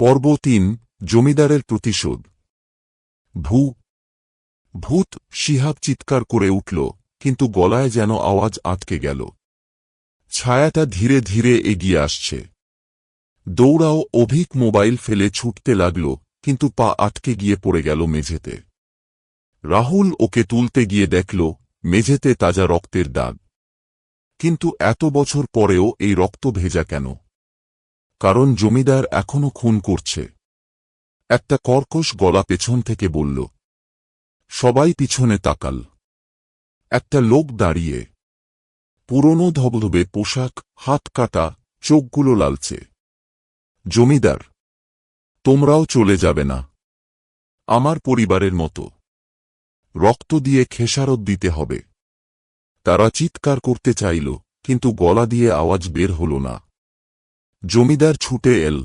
পর্ব ৩ জমিদারের প্রতিশোধ। ভূত শিহাব চিৎকার করে উঠল, কিন্তু গলায় যেন আওয়াজ আটকে গেল। ছায়াটা ধীরে ধীরে এগিয়ে আসছে। দৌড়াও। অভিক মোবাইল ফেলে ছুটতে লাগল, কিন্তু পা আটকে গিয়ে পড়ে গেল মেঝেতে। রাহুল ওকে তুলতে গিয়ে দেখল মেঝেতে তাজা রক্তের দাগ। কিন্তু এত বছর পরেও এই রক্ত ভেজা কেন? কারণ জমিদার এখনো খুন করছে। একটা কর্কশ গলা পেছন থেকে বলল। সবাই পিছনে তাকাল। একটা লোক দাঁড়িয়ে, পুরনো ধবধবে পোশাক, হাত কাটা, চোখগুলো লালচে। জমিদার, তোমরাও চলে যাবে না? আমার পরিবারের মতো রক্ত দিয়ে খেসারত দিতে হবে। তারা চিৎকার করতে চাইল, কিন্তু গলা দিয়ে আওয়াজ বের হল না। জমিদার ছুটে এল।